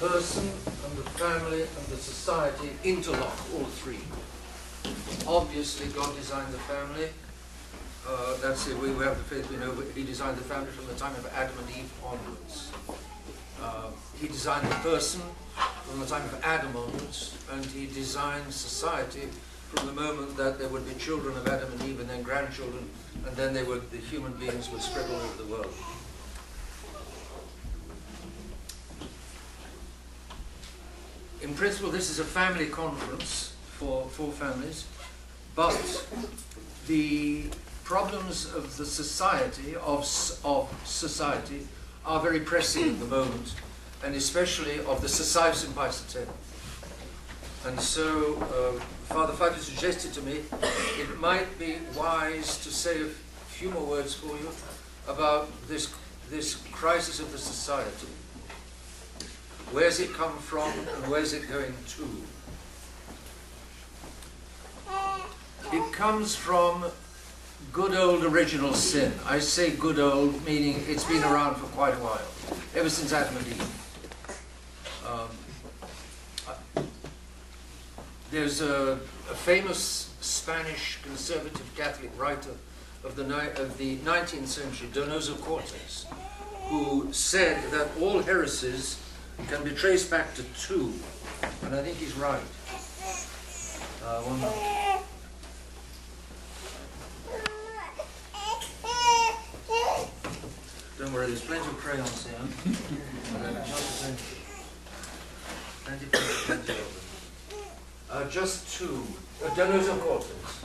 person and the family and the society interlock, all three. Obviously, God designed the family. That's it. We have the faith. We know He designed the family from the time of Adam and Eve onwards. He designed the person from the time of Adam onwards, and He designed society from the moment that there would be children of Adam and Eve, and then grandchildren, and then the human beings would spread all over the world. In principle, this is a family conference for families, but the problems of the society, of society, are very pressing at the moment, and especially of the society sympathite. And so Father Pfeiffer suggested to me it might be wise to say a few more words for you about this crisis of the society. Where's it come from and where's it going to? It comes from good old original sin. I say good old, meaning it's been around for quite a while, ever since Adam and Eve. There's a famous Spanish conservative Catholic writer of the 19th century, Donoso Cortes, who said that all heresies can be traced back to two, and I think he's right. One moment. Don't worry, there's plenty of crayons here. Plenty of them. Just two. Donoso Cortes.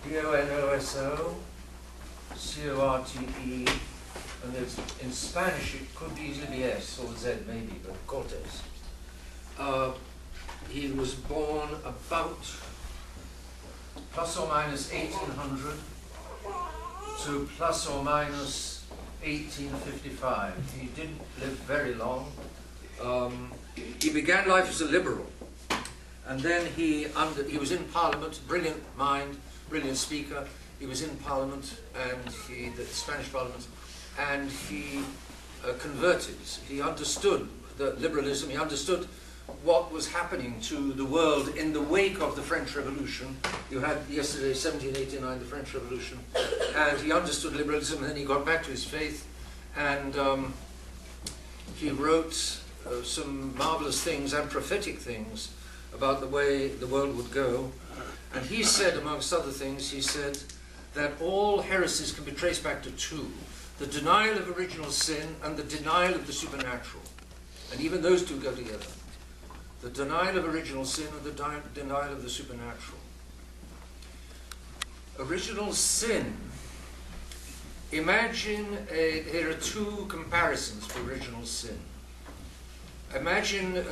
Donoso, Corte, and there's, in Spanish it could easily be S or Z maybe, but Cortes. He was born about plus or minus 1800 to plus or minus 1855. He didn't live very long. He began life as a liberal, and then he was in Parliament, brilliant mind, brilliant speaker. He was in Parliament, and the Spanish Parliament, and he converted. He understood the liberalism. He understood what was happening to the world in the wake of the French Revolution. You had yesterday, 1789, the French Revolution, and he understood liberalism, and then he got back to his faith, and he wrote some marvelous things and prophetic things about the way the world would go. And he said, amongst other things, he said that all heresies can be traced back to two: the denial of original sin and the denial of the supernatural. And even those two go together. The denial of original sin and the denial of the supernatural. Original sin. Imagine, here are two comparisons for original sin. Imagine,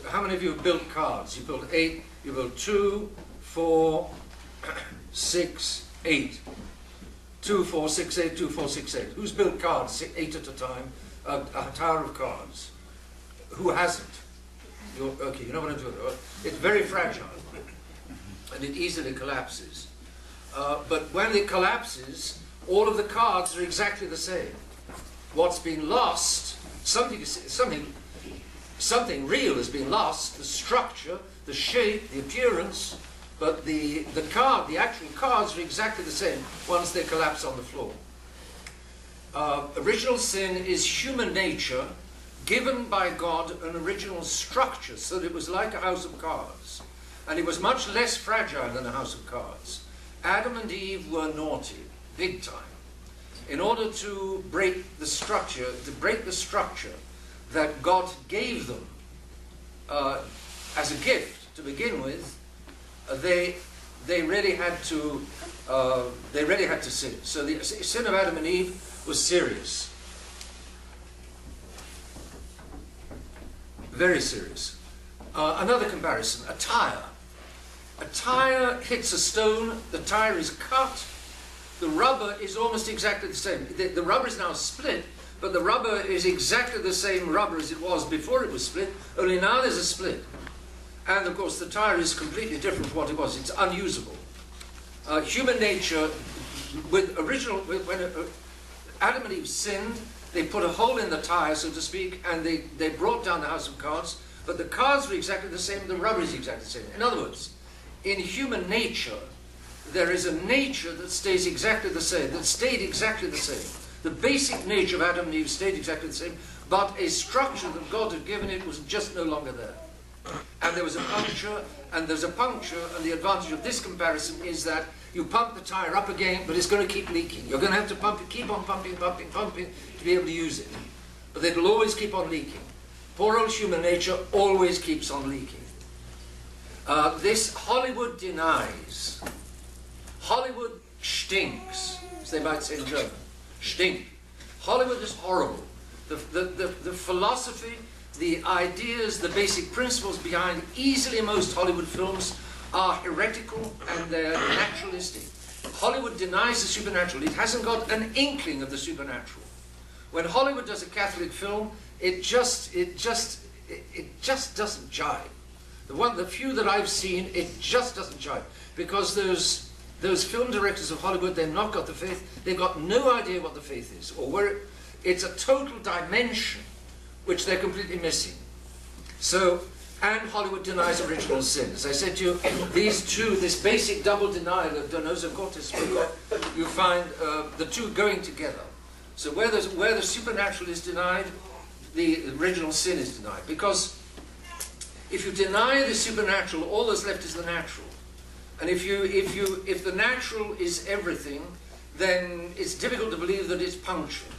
how many of you have built cards? You built 8, you built 2, 4, 6, 8. 2, 4, 6, 8, 2, 4, 6, 8. Who's built cards 8 at a time? A tower of cards. Who hasn't? Okay, you know what I'm doing. It's very fragile, and it easily collapses. But when it collapses, all of the cards are exactly the same. What's been lost, something real has been lost, the structure, the shape, the appearance, but the actual cards are exactly the same once they collapse on the floor. Original sin is human nature given by God an original structure, so that it was like a house of cards. And it was much less fragile than a house of cards. Adam and Eve were naughty, big time. In order to break the structure, that God gave them as a gift to begin with, they really had to sin. So the sin of Adam and Eve was serious. Very serious. Another comparison, a tire. A tire hits a stone, the tire is cut, the rubber is almost exactly the same. The rubber is now split, but the rubber is exactly the same rubber as it was before it was split, only now there's a split. And of course the tire is completely different from what it was. It's unusable. Human nature, Adam and Eve sinned, they put a hole in the tire, so to speak, and they brought down the house of cards, but the cards were exactly the same, the rubber is exactly the same. In other words, in human nature, there is a nature that stays exactly the same, that stayed exactly the same. The basic nature of Adam and Eve stayed exactly the same, but a structure that God had given it was just no longer there. And there was a puncture, and there's a puncture, and the advantage of this comparison is that you pump the tire up again, but it's going to keep leaking. You're going to have to pump it, keep on pumping to be able to use it. But it'll always keep on leaking. Poor old human nature always keeps on leaking. This Hollywood denies. Hollywood stinks, as they might say in German. Stink. Hollywood is horrible. The philosophy, the ideas, the basic principles behind easily most Hollywood films are heretical and they're naturalistic. Hollywood denies the supernatural. It hasn't got an inkling of the supernatural. When Hollywood does a Catholic film, it just doesn't jive. The few that I've seen, it just doesn't jive. Because those film directors of Hollywood, they've not got the faith. They've got no idea what the faith is, or where it's a total dimension which they're completely missing. So, and Hollywood denies original sin. As I said to you, these two, this basic double denial that Donoso Cortes spoke of, you find the two going together. So where the supernatural is denied, the original sin is denied. Because if you deny the supernatural, all that's left is the natural. And if the natural is everything, then it's difficult to believe that it's punctured.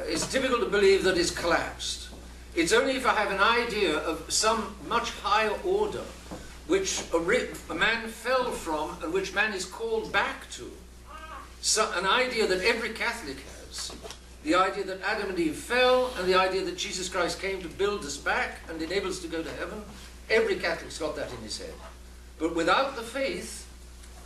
It's difficult to believe that it's collapsed. It's only if I have an idea of some much higher order which a man fell from and which man is called back to. So, an idea that every Catholic has. The idea that Adam and Eve fell, and the idea that Jesus Christ came to build us back and enable us to go to heaven. Every Catholic's got that in his head. But without the faith,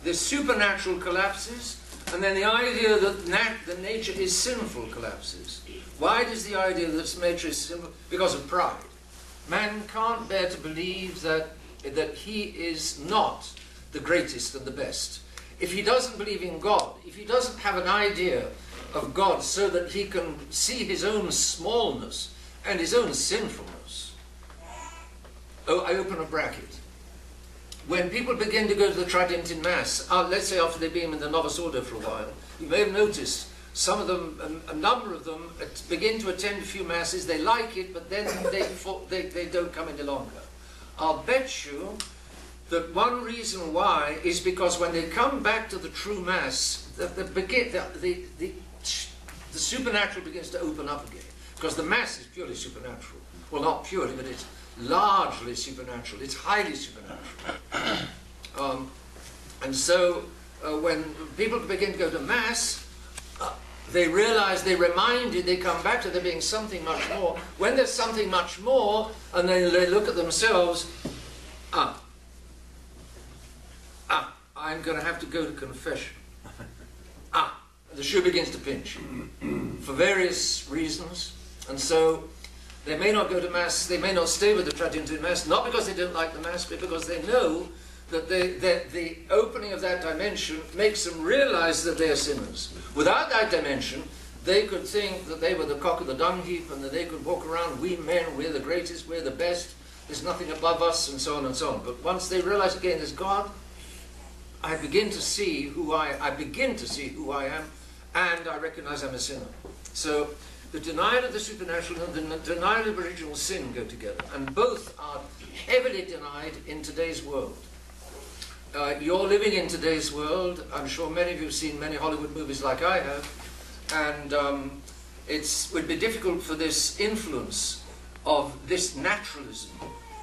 the supernatural collapses, and then the idea that the nature is sinful collapses. Why does the idea that nature is sinful? Because of pride. Man can't bear to believe that he is not the greatest and the best. If he doesn't believe in God, if he doesn't have an idea of God so that he can see his own smallness and his own sinfulness. Oh, I open a bracket. When people begin to go to the Tridentine Mass, let's say after they've been in the Novus Ordo for a while, you may have noticed some of them, a number of them, begin to attend a few Masses, they like it, but then they don't come any longer. I'll bet you that one reason why is because when they come back to the true Mass, the supernatural begins to open up again. Because the Mass is purely supernatural. Well, not purely, but it's largely supernatural. It's highly supernatural. And so when people begin to go to Mass, they realize, they're reminded, they come back to there being something much more. When there's something much more, and then they look at themselves, I'm going to have to go to confession. The shoe begins to pinch for various reasons. And so they may not go to Mass, they may not stay with the Tridentine Mass, not because they don't like the Mass, but because they know that the opening of that dimension makes them realize that they are sinners. Without that dimension, they could think that they were the cock of the dung heap and that they could walk around, we men, we're the greatest, we're the best, there's nothing above us, and so on and so on. But once they realize again there's God, I begin to see who I am, and I recognize I'm a sinner. So the denial of the supernatural and the denial of original sin go together, and both are heavily denied in today's world. You're living in today's world. I'm sure many of you have seen many Hollywood movies like I have, and it would be difficult for this influence of this naturalism.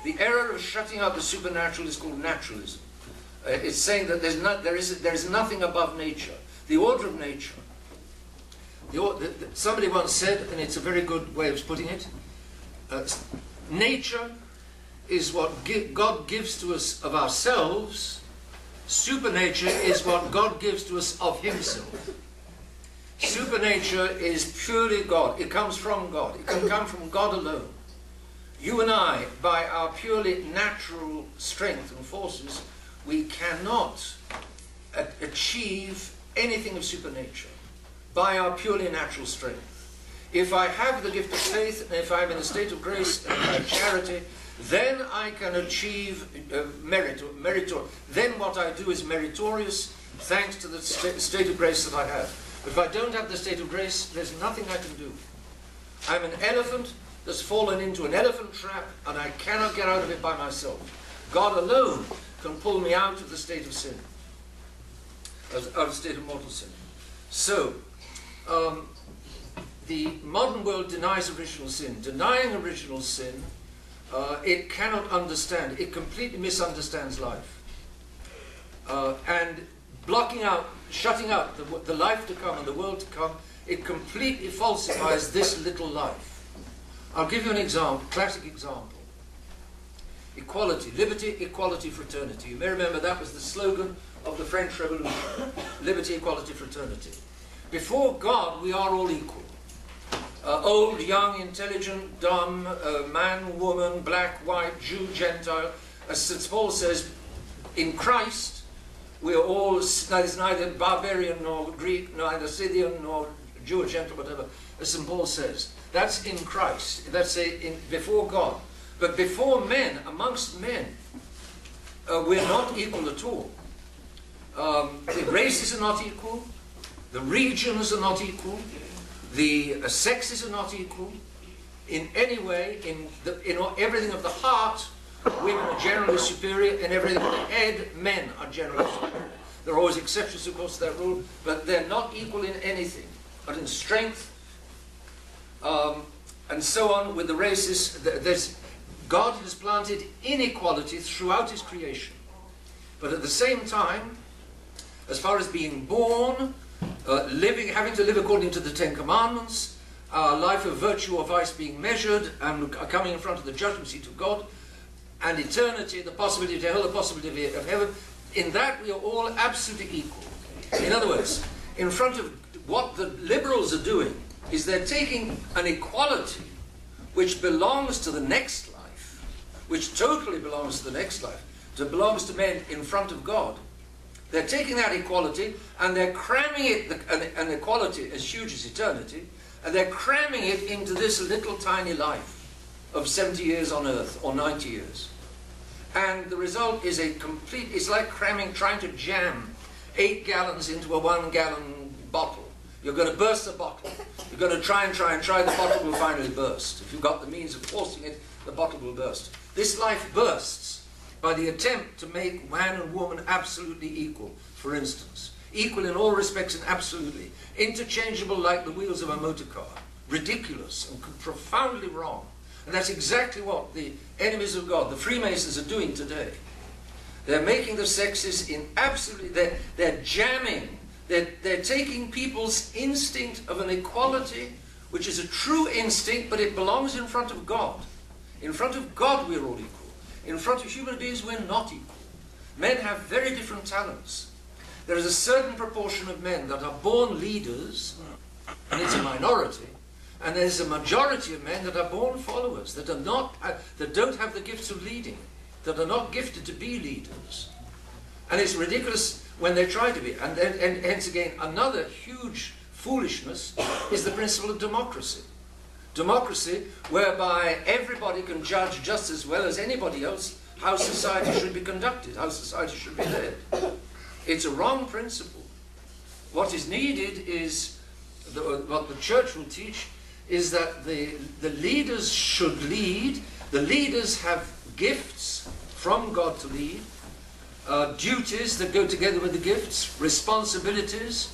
The error of shutting out the supernatural is called naturalism. It's saying that there is nothing above nature. The order of nature. Somebody once said, and it's a very good way of putting it, nature is what God gives to us of ourselves. Supernature is what God gives to us of himself. Supernature is purely God. It comes from God. It can come from God alone. You and I, by our purely natural strength and forces, we cannot achieve anything of supernature. by our purely natural strength. If I have the gift of faith, and if I'm in a state of grace and I have charity, then I can achieve merit. Then what I do is meritorious, thanks to the state of grace that I have. But if I don't have the state of grace, there's nothing I can do. I'm an elephant that's fallen into an elephant trap, and I cannot get out of it by myself. God alone can pull me out of the state of sin, out of the state of mortal sin. So, the modern world denies original sin. Denying original sin, it cannot understand. It completely misunderstands life. And blocking out, shutting out the life to come and the world to come, it completely falsifies this little life. I'll give you an example, classic example. Equality, liberty, equality, fraternity. You may remember that was the slogan of the French Revolution. Liberty, equality, fraternity. Before God, we are all equal. Old, young, intelligent, dumb, man, woman, black, white, Jew, Gentile. As St. Paul says, in Christ, we are all, there's neither barbarian nor Greek, neither Scythian nor Jew or Gentile, whatever, as St. Paul says. That's in Christ. That's before God. But before men, amongst men, we're not equal at all. The races are not equal. The regions are not equal. The sexes are not equal. In any way, in everything of the heart, women are generally superior. In everything of the head, men are generally superior. There are always exceptions, of course, to that rule, but they're not equal in anything. But in strength, and so on with the races, God has planted inequality throughout his creation. But at the same time, as far as being born, having to live according to the Ten Commandments, our life of virtue or vice being measured, and coming in front of the judgment seat of God, and eternity, the possibility of hell, the possibility of heaven, in that we are all absolutely equal. In other words, in front of what the liberals are doing, is they're taking an equality which belongs to the next life, which totally belongs to the next life, that belongs to men in front of God. They're taking that equality and they're cramming it, an equality as huge as eternity, and they're cramming it into this little tiny life of 70 years on earth, or 90 years. And the result is it's like trying to jam 8 gallons into a 1 gallon bottle. You're going to burst the bottle. You're going to try, the bottle will finally burst. If you've got the means of forcing it, the bottle will burst. This life bursts by the attempt to make man and woman absolutely equal, for instance. Equal in all respects and absolutely. Interchangeable like the wheels of a motor car. Ridiculous and profoundly wrong. And that's exactly what the enemies of God, the Freemasons, are doing today. They're making the sexes they're jamming. They're taking people's instinct of an equality, which is a true instinct, but it belongs in front of God. In front of God, we're all equal. In front of human beings, we're not equal. Men have very different talents. There is a certain proportion of men that are born leaders, and it's a minority, and there's a majority of men that are born followers, that don't have the gifts of leading, that are not gifted to be leaders. And it's ridiculous when they try to be. And hence again, another huge foolishness is the principle of democracy. Democracy, whereby everybody can judge just as well as anybody else how society should be conducted, how society should be led. It's a wrong principle. What is needed is, what the church will teach, is that the leaders should lead. The leaders have gifts from God to lead, duties that go together with the gifts, responsibilities,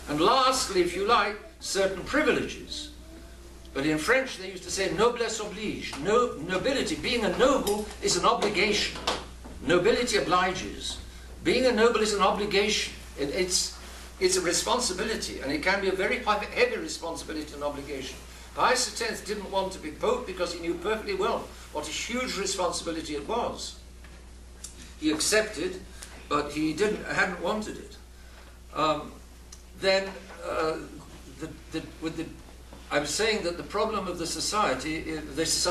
and lastly, if you like, certain privileges. But in French they used to say noblesse oblige. Nobility, being a noble, is an obligation. Nobility obliges. Being a noble is an obligation. It's a responsibility, and it can be a very heavy responsibility and obligation. Pius X didn't want to be Pope because he knew perfectly well what a huge responsibility it was. He accepted, but he hadn't wanted it. I'm saying that the problem of the society of Pius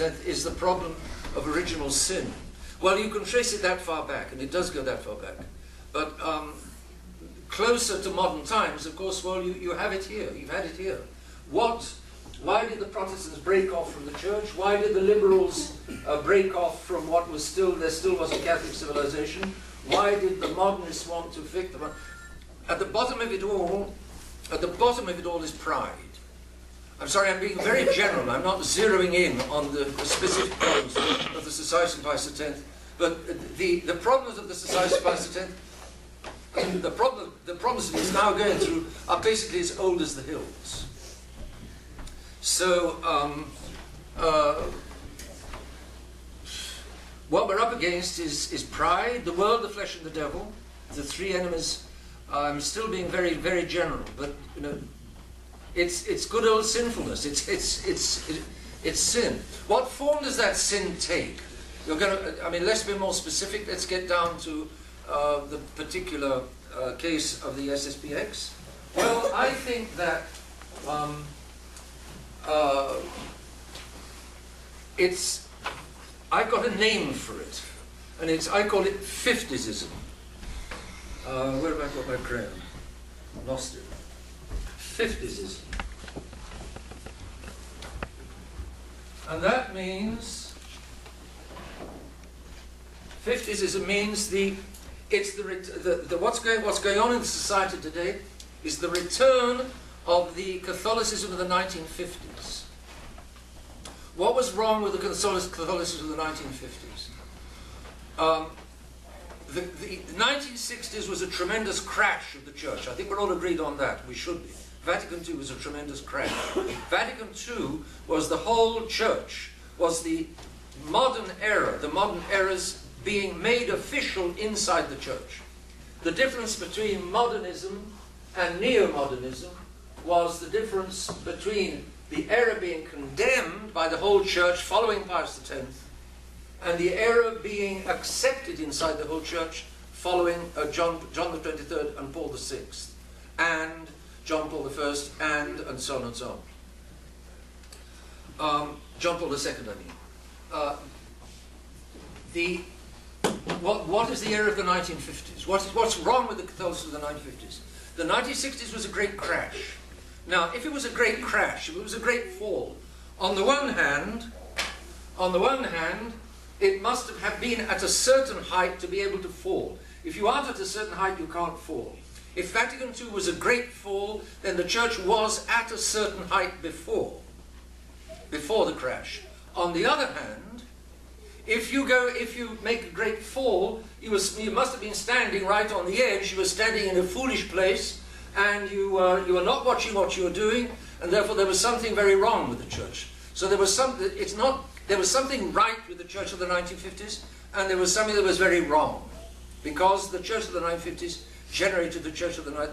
X, is the problem of original sin. Well, you can trace it that far back, and it does go that far back. But closer to modern times, of course, well, you have it here. You've had it here. Why did the Protestants break off from the church? Why did the liberals break off from what was still, there still was a Catholic civilization? Why did the modernists want to fix them? At the bottom of it all is pride. I'm sorry, I'm being very general. I'm not zeroing in on the specific problems of the Society of Pius X. But the problems of the Society of Pius X, the problems that it's now going through are basically as old as the hills. So, what we're up against is pride, the world, the flesh, and the devil, the three enemies. I'm still being very, very general, but you know, it's good old sinfulness. It's sin. What form does that sin take? You're going to. I mean, let's be more specific. Let's get down to the particular case of the SSPX. Well, I think that. I've got a name for it, and I call it 50sism. Where have I got my crayon? Lost it. 50sism. And that means, 50sism means what's going on in the society today is the return of the Catholicism of the 1950s. What was wrong with the Catholicism of the 1950s? The 1960s was a tremendous crash of the Church. I think we're all agreed on that. We should be. Vatican II was a tremendous crash. Vatican II was the whole Church, was the modern era, the modern eras being made official inside the Church. The difference between modernism and neo-modernism was the difference between the era being condemned by the whole Church following Pius X and the era being accepted inside the whole Church following John the 23rd and Paul VI and John Paul I and so on and so on. John Paul II, I mean. What is the era of the 1950s? What's wrong with the Catholicism of the 1950s? The 1960s was a great crash. Now, if it was a great crash, if it was a great fall, on the one hand, it must have been at a certain height to be able to fall. If you aren't at a certain height, you can't fall. If Vatican II was a great fall, then the Church was at a certain height before the crash. On the other hand, if you make a great fall, you must have been standing right on the edge. You were standing in a foolish place, and you were not watching what you were doing, and therefore there was something very wrong with the Church. So there was something right with the Church of the 1950s, and there was something that was very wrong, because the Church of the 1950s generated the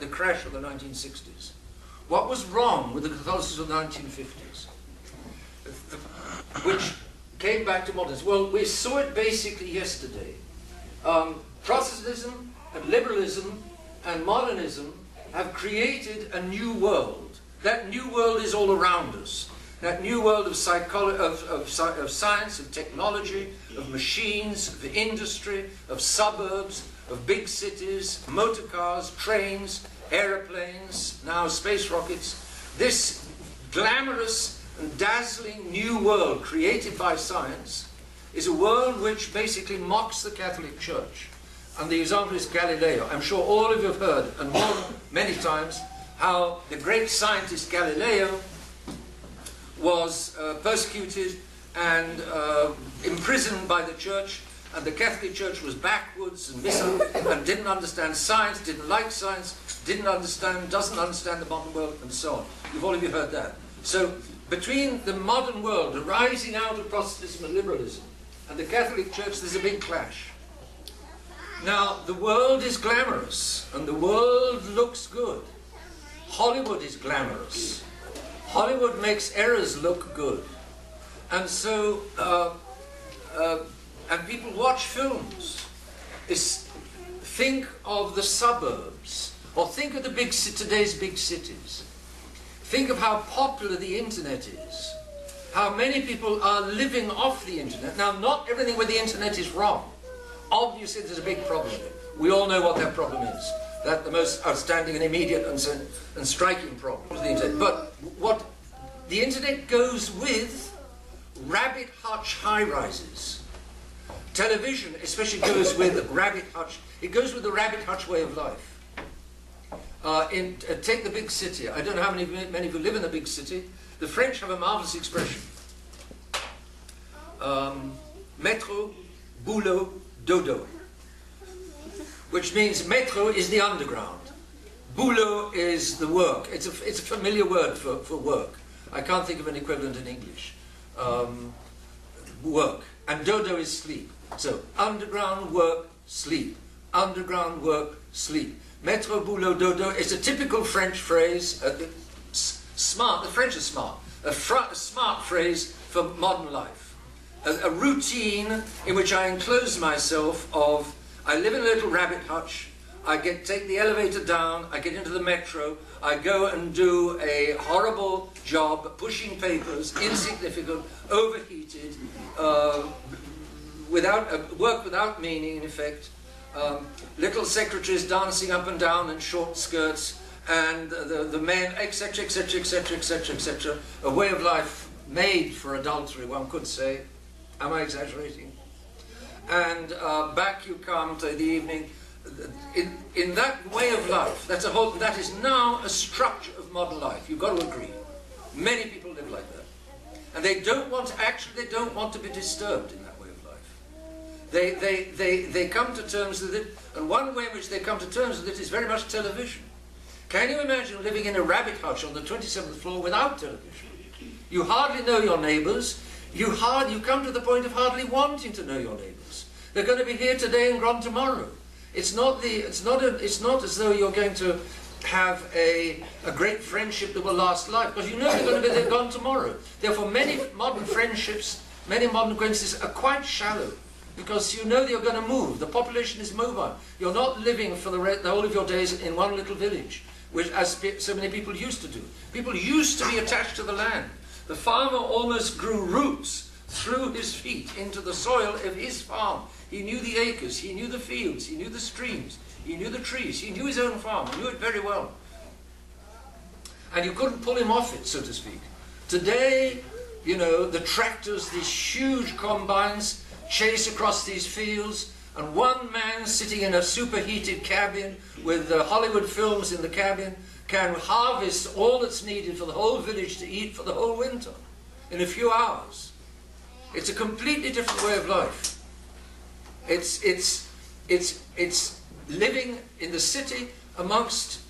crash of the 1960s. What was wrong with the Catholicism of the 1950s, which came back to modernism? Well, we saw it basically yesterday. Protestantism and liberalism and modernism have created a new world. That new world is all around us. That new world of science, of technology, of machines, of industry, of suburbs, of big cities, motor cars, trains, aeroplanes, now space rockets. This glamorous and dazzling new world created by science is a world which basically mocks the Catholic Church. And the example is Galileo. I'm sure all of you have heard, and many times, how the great scientist Galileo was persecuted and imprisoned by the Church, and the Catholic Church was backwards and and didn't understand science, didn't like science, doesn't understand the modern world, and so on. All of you heard that. So between the modern world arising out of Protestantism and liberalism and the Catholic Church, there's a big clash. Now, the world is glamorous, and the world looks good. Hollywood is glamorous. Hollywood makes errors look good. And so, and people watch films. Think of the suburbs, or think of today's big cities. Think of how popular the internet is. How many people are living off the internet. Now, not everything with the internet is wrong. Obviously, there's a big problem. We all know what that problem is. That's the most outstanding and immediate and striking problem with the internet. But what the internet goes with rabbit hutch high-rises. Television especially goes with rabbit hutch. It goes with the rabbit hutch way of life. Take the big city. I don't know how many of you live in a big city. The French have a marvelous expression. Métro, boulot, dodo. Which means métro is the underground. Boulot is the work. It's a familiar word for work. I can't think of an equivalent in English. Work. And dodo is sleep. So, underground work, sleep. Underground work, sleep. Métro, boulot, dodo is a typical French phrase. Smart, the French are smart. A smart phrase for modern life. A routine in which I enclose myself of, I live in a little rabbit hutch, I take the elevator down, I get into the metro, I go and do a horrible job, pushing papers, insignificant, overheated, work without meaning in effect, little secretaries dancing up and down in short skirts, and the men, etc., etc., etc., etc., etc. A way of life made for adultery, one could say. Am I exaggerating? And back you come to the evening. In that way of life, that is now a structure of modern life. You've got to agree. Many people live like that. And they don't want to be disturbed in that way of life. They come to terms with it, and one way in which they come to terms with it is very much television. Can you imagine living in a rabbit hutch on the 27th floor without television? You hardly know your neighbours. You come to the point of hardly wanting to know your neighbours. They're going to be here today and gone tomorrow. It's not as though you're going to have a great friendship that will last life, because you know they're going to be there gone tomorrow. Therefore, many modern friendships, many modern acquaintances are quite shallow, because you know you're going to move. The population is mobile. You're not living for the whole of your days in one little village, which as so many people used to do. People used to be attached to the land. The farmer almost grew roots through his feet into the soil of his farm. He knew the acres, he knew the fields, he knew the streams, he knew the trees, he knew his own farm, he knew it very well. And you couldn't pull him off it, so to speak. Today, you know, the tractors, these huge combines, chase across these fields, and one man sitting in a superheated cabin with Hollywood films in the cabin can harvest all that's needed for the whole village to eat for the whole winter in a few hours. It's a completely different way of life. It's living in the city amongst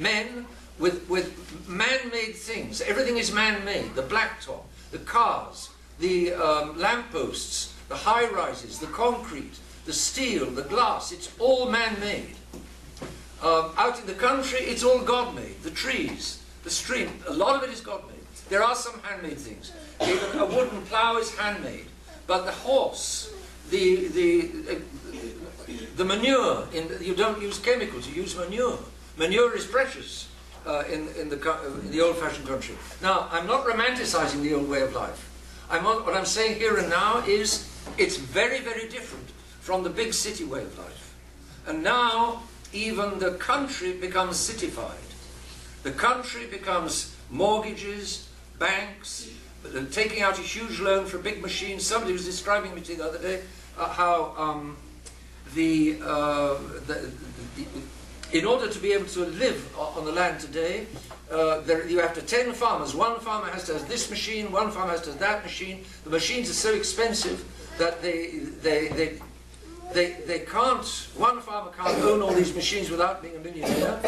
men with man-made things. Everything is man-made. The blacktop, the cars, the lampposts, the high-rises, the concrete, the steel, the glass. It's all man-made. Out in the country, it's all God-made. The trees, the stream, a lot of it is God-made. There are some handmade things. Even a wooden plough is handmade. But the horse, the manure, you don't use chemicals, you use manure. Manure is precious in the old-fashioned country. Now, I'm not romanticizing the old way of life. What I'm saying here and now is it's very, very different from the big city way of life. And now, even the country becomes cityfied. The country becomes mortgages, banks, taking out a huge loan for a big machine. Somebody was describing me to the other day how in order to be able to live on the land today, you have to 10 farmers. One farmer has to have this machine, one farmer has to have that machine. The machines are so expensive that one farmer can't own all these machines without being a millionaire.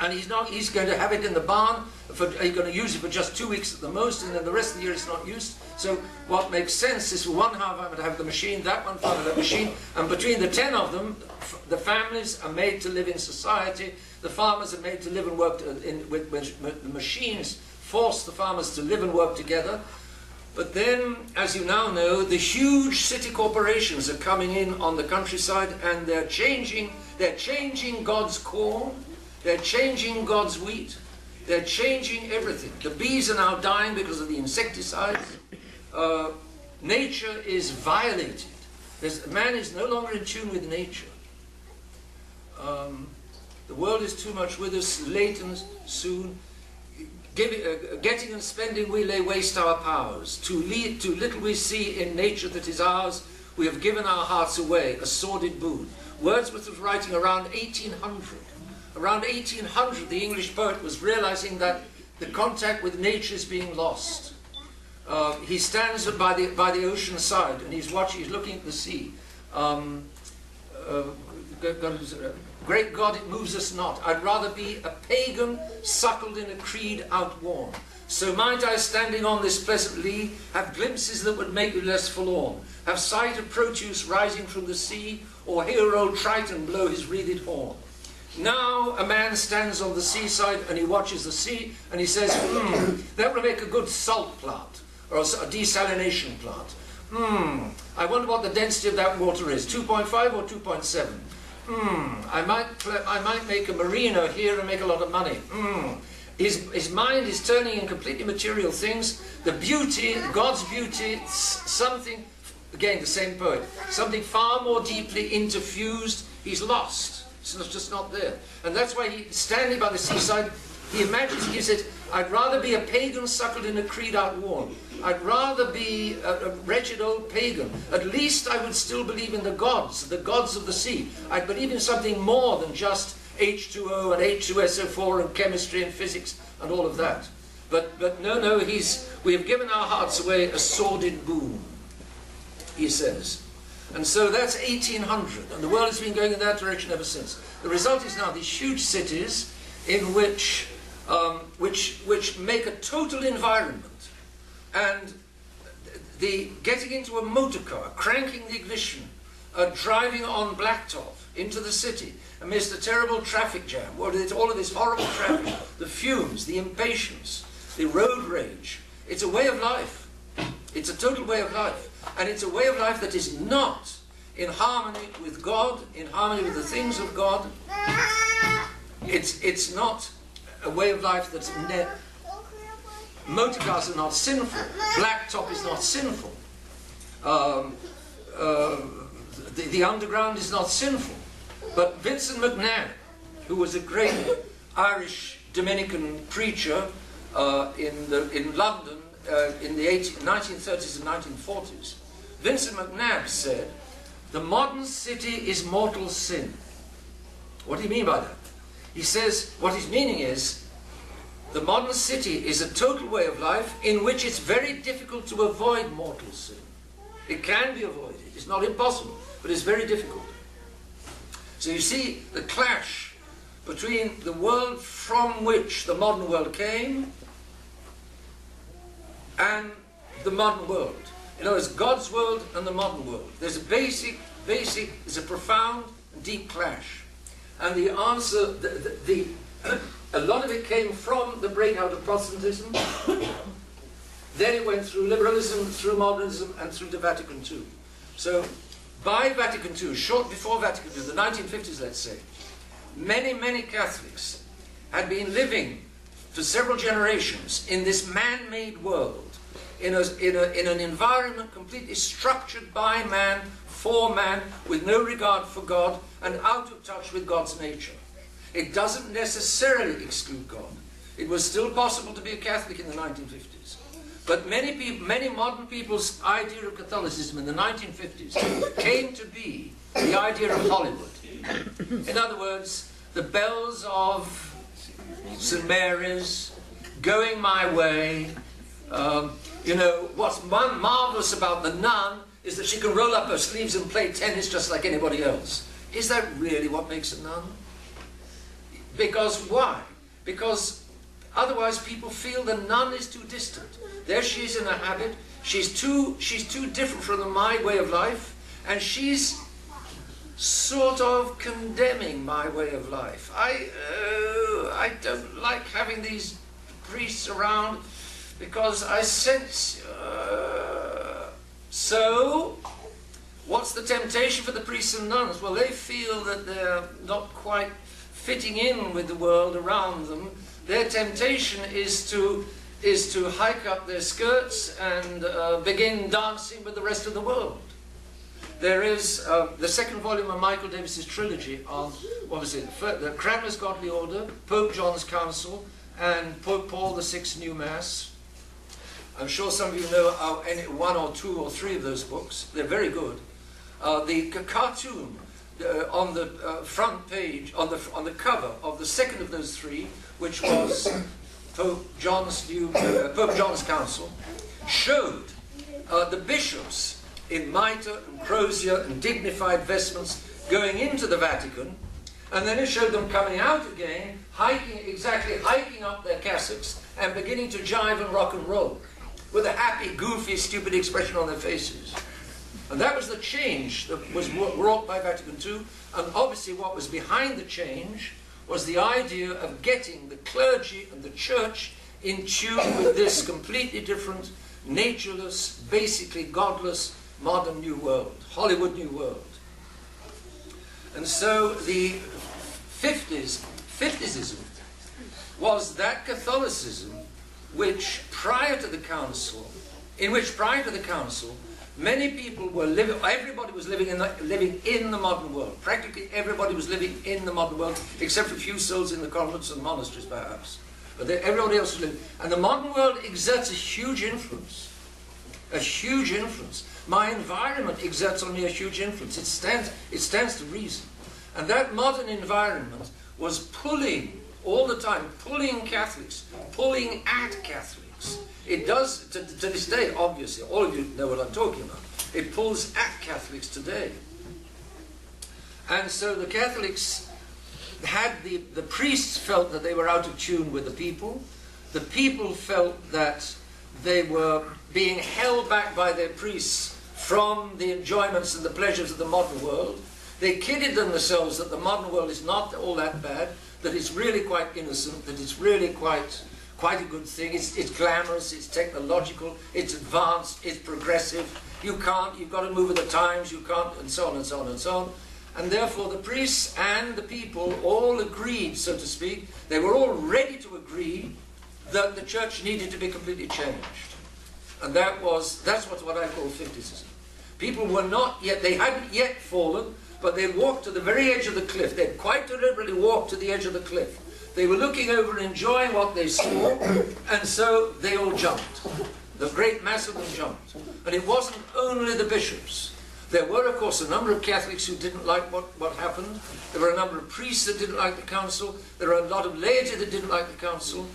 And he's going to have it in the barn, he's going to use it for just 2 weeks at the most, and then the rest of the year it's not used. So what makes sense is for one farmer to have the machine, that one farmer to have the machine, and between the 10 of them, the families are made to live in society, the farmers are made to live and work with the machines force the farmers to live and work together. But then, as you now know, the huge city corporations are coming in on the countryside, and they're changing God's corn, they're changing God's wheat, they're changing everything. The bees are now dying because of the insecticides. Nature is violated. Man is no longer in tune with nature. The world is too much with us, late and soon. Getting and spending we lay waste our powers. Too little we see in nature that is ours. We have given our hearts away, a sordid boon. Wordsworth was writing around 1800. Around 1800, the English poet was realizing that the contact with nature is being lost. He stands by the ocean side and he's looking at the sea. Great God, it moves us not. I'd rather be a pagan suckled in a creed outworn. So might I, standing on this pleasant lea, have glimpses that would make me less forlorn, have sight of Proteus rising from the sea, or hear old Triton blow his wreathed horn. Now a man stands on the seaside and he watches the sea and he says, that will make a good salt plant, or a desalination plant. I wonder what the density of that water is, 2.5 or 2.7? I might make a marina here and make a lot of money. His mind is turning in completely material things. The beauty, God's beauty, something, again the same poet, something far more deeply interfused, he's lost. It's just not there. And that's why he, standing by the seaside, he imagines, he said, I'd rather be a pagan suckled in a creed outworn. I'd rather be a wretched old pagan. At least I would still believe in the gods of the sea. I'd believe in something more than just H2O and H2SO4 and chemistry and physics and all of that. But no, we have given our hearts away, a sordid boon, he says. And so that's 1800, and the world has been going in that direction ever since. The result is now these huge cities in which make a total environment. And the getting into a motor car, cranking the ignition, driving on blacktop into the city amidst a terrible traffic jam, all of this horrible traffic, the fumes, the impatience, the road rage. It's a way of life. It's a total way of life. And it's a way of life that is not in harmony with God, in harmony with the things of God. It's not a way of life that's motor cars are not sinful. Blacktop is not sinful. The underground is not sinful. But Vincent McNabb, who was a great Irish Dominican preacher in London in the 1930s and 1940s, Vincent McNabb said, the modern city is mortal sin. What do you mean by that? He says, what his meaning is, the modern city is a total way of life in which it's very difficult to avoid mortal sin. It can be avoided. It's not impossible, but it's very difficult. So you see the clash between the world from which the modern world came and the modern world. In other words, God's world and the modern world. There's a profound and deep clash. And the answer, a lot of it came from the breakout of Protestantism. Then it went through liberalism, through modernism, and through the Vatican II. So by Vatican II, short before Vatican II, the 1950s, let's say, many Catholics had been living for several generations in this man-made world, in an environment completely structured by man, for man, with no regard for God, and out of touch with God's nature. It doesn't necessarily exclude God. It was still possible to be a Catholic in the 1950s. But many modern people's idea of Catholicism in the 1950s came to be the idea of Hollywood. In other words, the bells of St. Mary's, going my way. What's marvelous about the nun is that she can roll up her sleeves and play tennis just like anybody else. Is that really what makes a nun? Because why? Because otherwise people feel the nun is too distant. There she is in a habit. She's too different from my way of life, and she's sort of condemning my way of life. I don't like having these priests around because I sense. So, what's the temptation for the priests and nuns? Well, they feel that they're not quite fitting in with the world around them. Their temptation is to hike up their skirts and begin dancing with the rest of the world. There is the second volume of Michael Davis's trilogy on, what was it, the Cranmer's Godly Order, Pope John's Council, and Pope Paul VI's New Mass. I'm sure some of you know one or two or three of those books. They're very good. The cartoon on the front page, on the cover of the second of those three, which was Pope John's Council, showed the bishops in mitre and crozier and dignified vestments going into the Vatican, and then it showed them coming out again, hiking up their cassocks and beginning to jive and rock and roll with a happy, goofy, stupid expression on their faces. And that was the change that was wrought by Vatican II, and obviously what was behind the change was the idea of getting the clergy and the church in tune with this completely different, natureless, basically godless, modern New World, Hollywood New World. And so the 50sism was that Catholicism which prior to the council, many people were living, everybody was living in the modern world. Practically everybody was living in the modern world, except for a few souls in the convents and monasteries perhaps. But everybody else was living. And the modern world exerts a huge influence. A huge influence. My environment exerts on me a huge influence. It stands to reason. And that modern environment was pulling, all the time, pulling Catholics, pulling at Catholics. It does, to this day, obviously, all of you know what I'm talking about. It pulls at Catholics today. And so the Catholics had, the priests felt that they were out of tune with the people. The people felt that they were being held back by their priests from the enjoyments and the pleasures of the modern world. They kidded themselves that the modern world is not all that bad, that it's really quite innocent, that it's really quite a good thing. It's glamorous, it's technological, it's advanced, it's progressive. You've got to move with the times, you can't, and so on and so on and so on. And therefore the priests and the people all agreed, so to speak, they were all ready to agree that the church needed to be completely changed. And that's what I call 50sism. People were not yet, they hadn't yet fallen, but they walked to the very edge of the cliff. They'd quite deliberately walked to the edge of the cliff. They were looking over and enjoying what they saw, and so they all jumped. The great mass of them jumped. And it wasn't only the bishops. There were, of course, a number of Catholics who didn't like what happened. There were a number of priests that didn't like the council. There were a lot of laity that didn't like the council.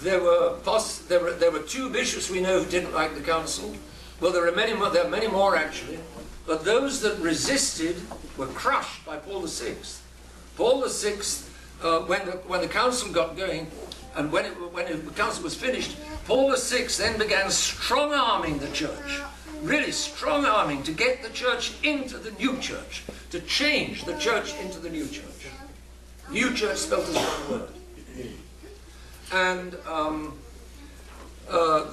There were two bishops we know who didn't like the council. Well, there are many more actually. But those that resisted were crushed by Paul VI. Paul VI, when the council got going, and when the council was finished, Paul VI then began strong-arming the church. Really strong-arming to get the church into the new church, to change the church into the new church. New church spelled as one word. And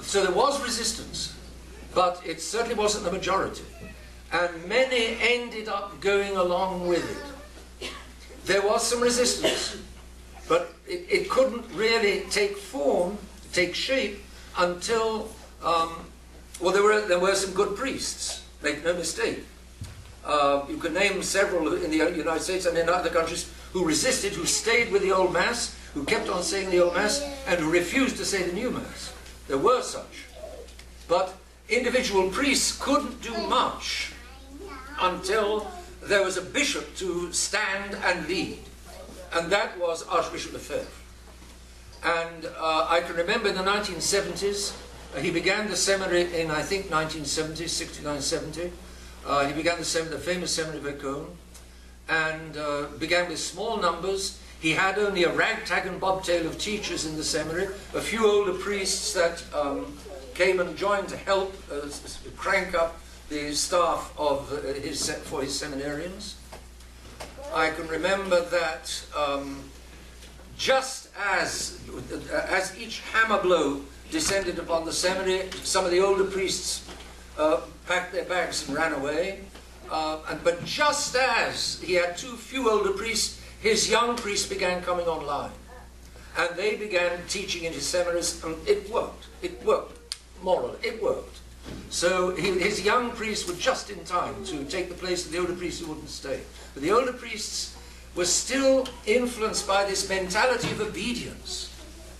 so there was resistance, but it certainly wasn't the majority. And many ended up going along with it. There was some resistance, but it couldn't really take form, take shape, until, well, there were some good priests, make no mistake. You can name several in the United States and in other countries who resisted, who stayed with the old Mass, who kept on saying the old Mass, and who refused to say the new Mass. There were such. But individual priests couldn't do much until there was a bishop to stand and lead. And that was Archbishop Lefebvre. And I can remember in the 1970s, he began the seminary in, I think, 1970, 69, 70. He began the famous seminary of Econ, and began with small numbers. He had only a ragtag and bobtail of teachers in the seminary, a few older priests that came and joined to help crank up the staff of for his seminarians. I can remember that just as each hammer blow descended upon the seminary, some of the older priests packed their bags and ran away. But just as he had too few older priests, his young priests began coming online. And they began teaching in his seminaries, and it worked. It worked. Morally, it worked. So his young priests were just in time to take the place of the older priests who wouldn't stay. But the older priests were still influenced by this mentality of obedience,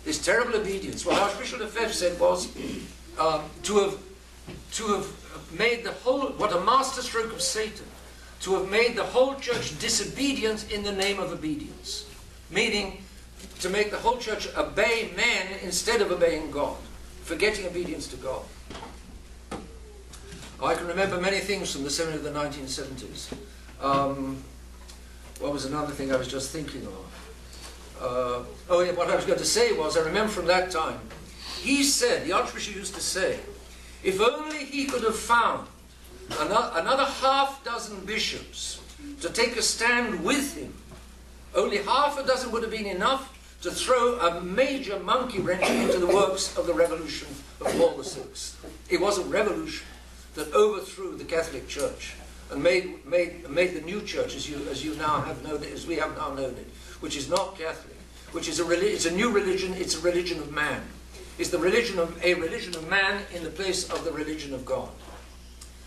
this terrible obedience. What Archbishop Lefebvre said was to have made the whole, what a masterstroke of Satan, to have made the whole church disobedient in the name of obedience. Meaning to make the whole church obey men instead of obeying God, forgetting obedience to God. I can remember many things from the seminary of the 1970s. What was another thing I was just thinking of? Oh yeah, what I was going to say was, I remember from that time, he said, the Archbishop used to say, if only he could have found another half dozen bishops to take a stand with him, only half a dozen would have been enough to throw a major monkey wrench into the works of the revolution of Paul VI. It was a revolution that overthrew the Catholic Church and made the new church as you now have known it, as we have now known it, which is not Catholic, which is it's a new religion. It's a religion of man. It's a religion of man in the place of the religion of God,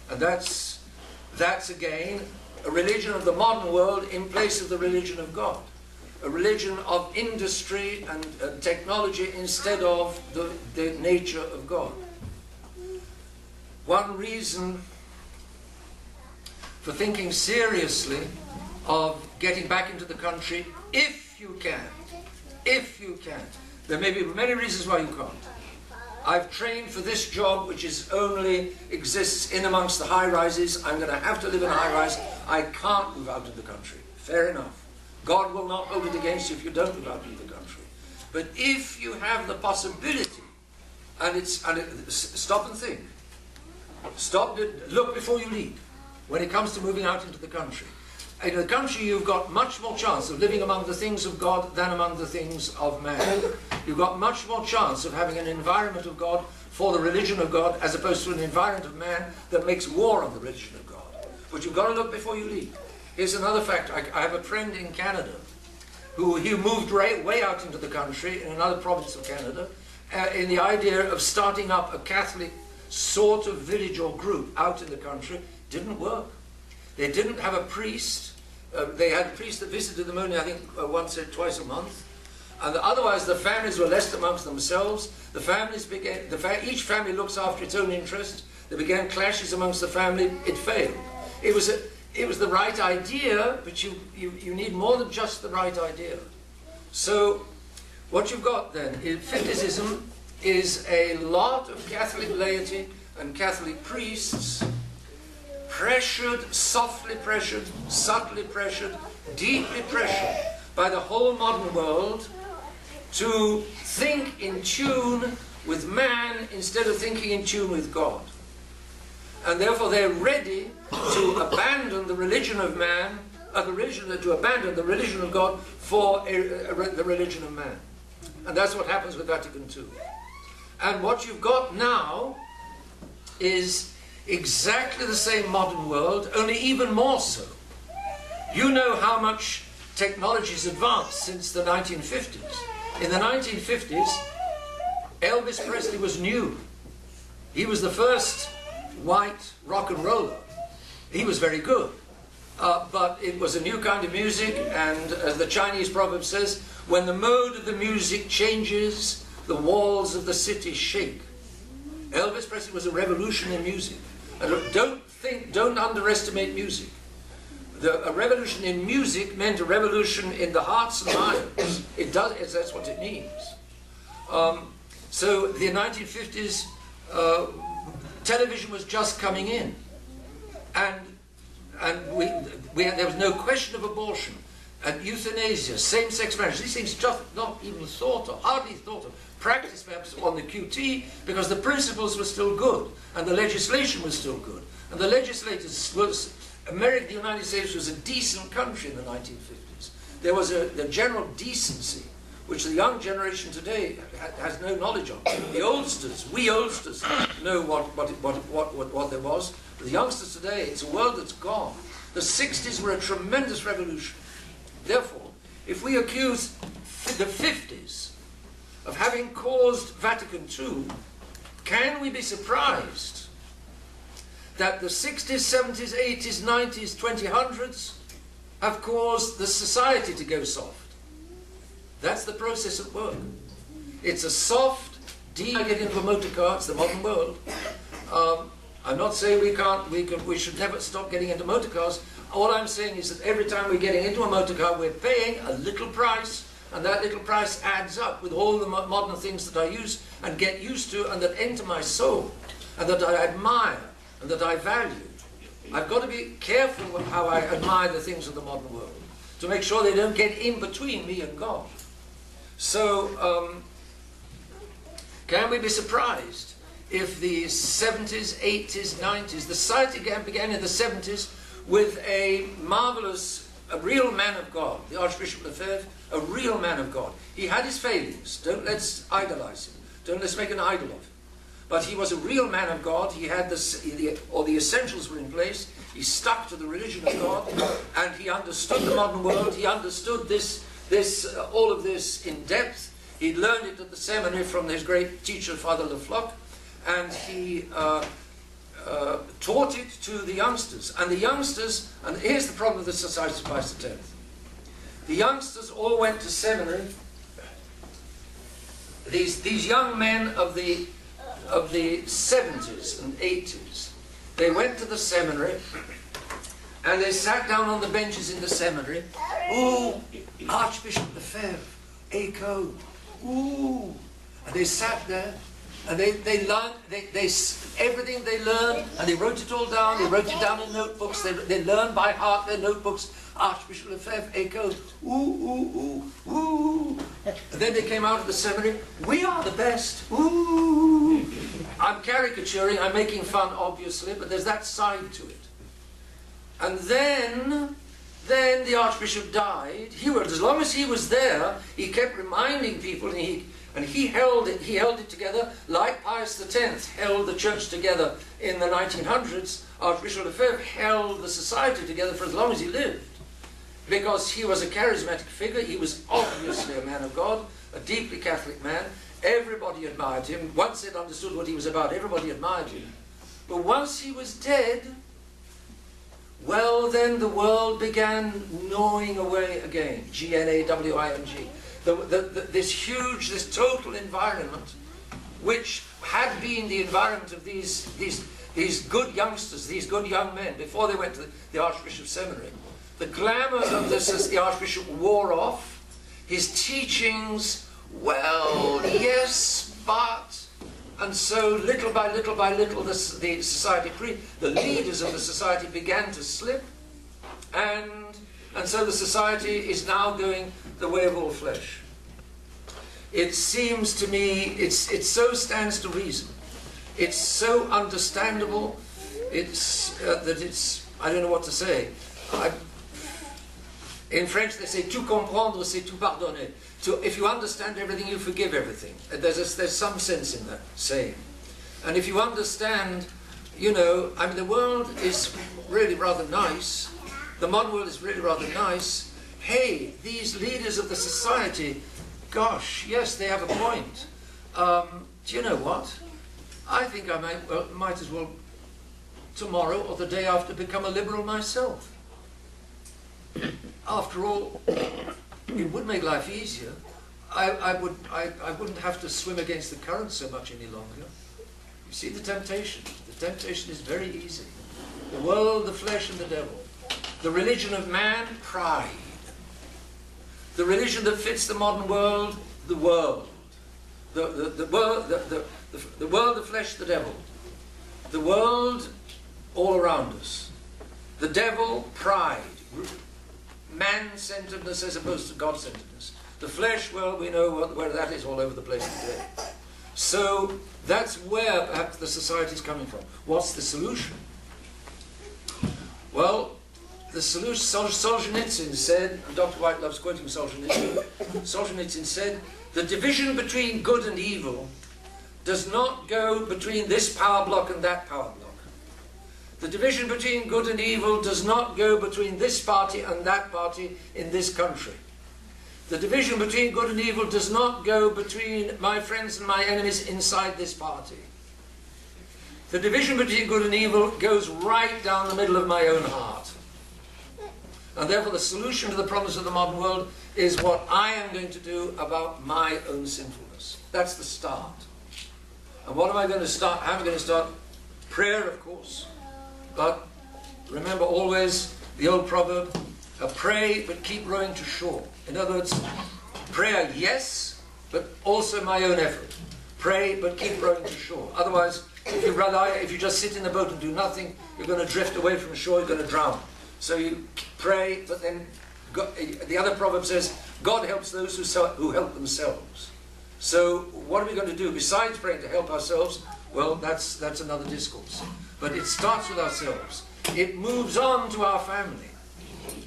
and that's again a religion of the modern world in place of the religion of God, a religion of industry and technology instead of the nature of God. One reason for thinking seriously of getting back into the country, if you can, there may be many reasons why you can't. I've trained for this job, which only exists in amongst the high-rises. I'm going to have to live in a high-rise. I can't move out of the country. Fair enough. God will not hold it against you if you don't move out of the country. But if you have the possibility, stop and think. Look before you lead when it comes to moving out into the country. In the country you've got much more chance of living among the things of God than among the things of man. You've got much more chance of having an environment of God for the religion of God as opposed to an environment of man that makes war on the religion of God. But you've got to look before you lead. Here's another fact. I have a friend in Canada who moved way out into the country in another province of Canada in the idea of starting up a Catholic sort of village or group out in the country. Didn't work. They didn't have a priest. They had a priest that visited them only, I think, once or twice a month. And otherwise, the families were left amongst themselves. The families began. Each family looks after its own interest. There began clashes amongst the family. It failed. It was the right idea, but you need more than just the right idea. So, what you've got then is Fifticism is a lot of Catholic laity and Catholic priests pressured, softly pressured, subtly pressured, deeply pressured by the whole modern world to think in tune with man instead of thinking in tune with God. And therefore they're ready to abandon the religion of man, to abandon the religion of God for the religion of man. And that's what happens with Vatican II. And what you've got now is exactly the same modern world, only even more so. You know how much technology has advanced since the 1950s. In the 1950s, Elvis Presley was new. He was the first white rock and roller. He was very good. But it was a new kind of music, and as the Chinese proverb says, when the mode of the music changes, the walls of the city shake. Elvis Presley was a revolution in music. And don't underestimate music. A revolution in music meant a revolution in the hearts and minds. That's what it means. So the 1950s, television was just coming in, and there was no question of abortion, and euthanasia, same-sex marriage. These things just not even thought of, hardly thought of. Practiced perhaps on the QT because the principles were still good and the legislation was still good. And the legislators the United States was a decent country in the 1950s. There was the general decency, which the young generation today has no knowledge of. The oldsters, we oldsters, know what there was. But the youngsters today, it's a world that's gone. The 60s were a tremendous revolution. Therefore, if we accuse the 50s of having caused Vatican II, can we be surprised that the 60s, 70s, 80s, 90s, 2000s have caused the society to go soft. That's the process at work. It's a soft, get into a motor car, it's the modern world. I'm not saying we should never stop getting into motor cars. All I'm saying is that every time we're getting into a motor car, we're paying a little price, and that little price adds up with all the modern things that I use and get used to and that enter my soul and that I admire and that I value. I've got to be careful how I admire the things of the modern world to make sure they don't get in between me and God. So, can we be surprised if the 70s, 80s, 90s, the society began in the 70s with a marvelous, a real man of God, the Archbishop Lefebvre, a real man of God. He had his failings. Let's idolize him. Let's make an idol of him. But he was a real man of God. He had all the essentials were in place. He stuck to the religion of God, and he understood the modern world. He understood all of this in depth. He learned it at the seminary from his great teacher, Father Lefebvre, and he taught it to the youngsters. And the youngsters, and here's the problem with the Society of Pius X. The youngsters all went to seminary. These young men of the 70s and 80s, they went to the seminary and they sat down on the benches in the seminary. Oh, Archbishop Lefebvre, Echo, ooh. And they sat there and they learned everything they learned, and they wrote it all down. They wrote it down in notebooks. They learned by heart their notebooks. Archbishop Lefebvre echoed, ooh, ooh, ooh, ooh. And then they came out of the seminary, we are the best, ooh. I'm caricaturing, I'm making fun, obviously, but there's that side to it. And then the Archbishop died. As long as he was there, he kept reminding people, and he held it together, like Pius X held the church together in the 1900s. Archbishop Lefebvre held the society together for as long as he lived, because he was a charismatic figure. He was obviously a man of God, a deeply Catholic man. Everybody admired him. Once they'd understood what he was about, everybody admired him. But once he was dead, well, then the world began gnawing away again. G-N-A-W-I-N-G. This total environment, which had been the environment of these good youngsters, these good young men, before they went to the Archbishop's seminary. The glamour of the Archbishop wore off. His teachings, well, yes, but... And so, little by little by little, the society, the leaders of the society began to slip, and so the society is now going the way of all flesh. It seems to me, it so stands to reason. It's so understandable. I don't know what to say. In French they say, tout comprendre, c'est tout pardonner. So if you understand everything, you forgive everything. There's some sense in that saying. And if you understand, the world is really rather nice. The modern world is really rather nice. Hey, these leaders of the society, gosh, yes, they have a point. Do you know what? I think I might as well tomorrow or the day after become a liberal myself. After all, it would make life easier. I wouldn't have to swim against the current so much any longer. You see the temptation. The temptation is very easy. The world, the flesh, and the devil. The religion of man, pride. The religion that fits the modern world, the world. The world, the flesh, the devil. The world, all around us. The devil, pride. Man-centeredness as opposed to God-centeredness. The flesh, well, we know where that is all over the place today. So that's where perhaps the society is coming from. What's the solution? Well, the solution, Solzhenitsyn said, and Dr. White loves quoting Solzhenitsyn, Solzhenitsyn said, the division between good and evil does not go between this power block and that power block. The division between good and evil does not go between this party and that party in this country. The division between good and evil does not go between my friends and my enemies inside this party. The division between good and evil goes right down the middle of my own heart. And therefore the solution to the problems of the modern world is what I am going to do about my own sinfulness. That's the start. And what am I going to start? How am I going to start? Prayer, of course. But remember always the old proverb, pray but keep rowing to shore. In other words, prayer, yes, but also my own effort. Pray but keep rowing to shore. Otherwise, if you just sit in the boat and do nothing, you're going to drift away from shore, you're going to drown. So you pray, but then God, the other proverb says, God helps those who help themselves. So what are we going to do besides praying to help ourselves? Well, that's another discourse. But it starts with ourselves. It moves on to our family,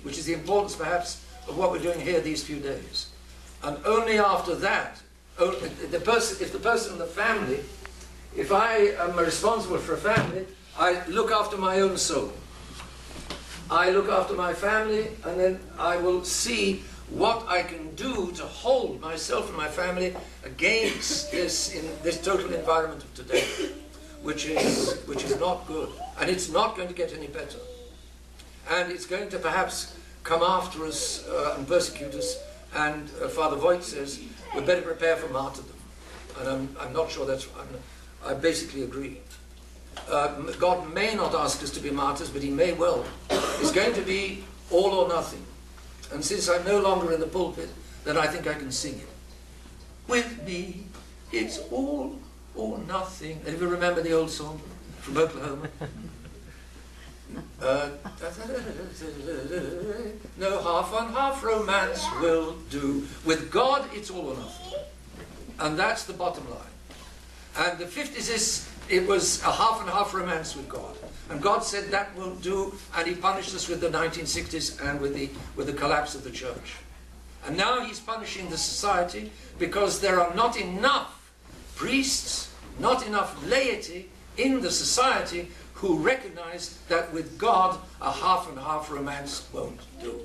which is the importance perhaps of what we're doing here these few days. And only after that, if the person in the family, if I am responsible for a family, I look after my own soul. I look after my family, and then I will see what I can do to hold myself and my family against this total environment of today, which is not good, and it's not going to get any better, and it's going to perhaps come after us and persecute us. And Father Voigt says we better prepare for martyrdom, and I'm not sure that's. I basically agree. God may not ask us to be martyrs, but He may well. It's going to be all or nothing. And since I'm no longer in the pulpit, then I think I can sing it. With me, it's all or nothing. And if you remember the old song from Oklahoma. No half and half romance will do. With God, it's all or nothing. And that's the bottom line. And the 50s, it was a half and half romance with God. And God said that won't do, and He punished us with the 1960s and with the collapse of the church. And now He's punishing the society because there are not enough priests, not enough laity in the society who recognize that with God a half and half romance won't do.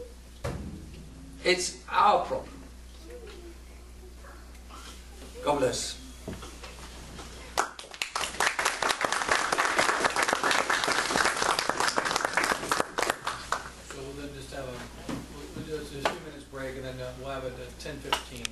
It's our problem. God bless. We'll do a few minutes break, and then we'll have it at 10:15.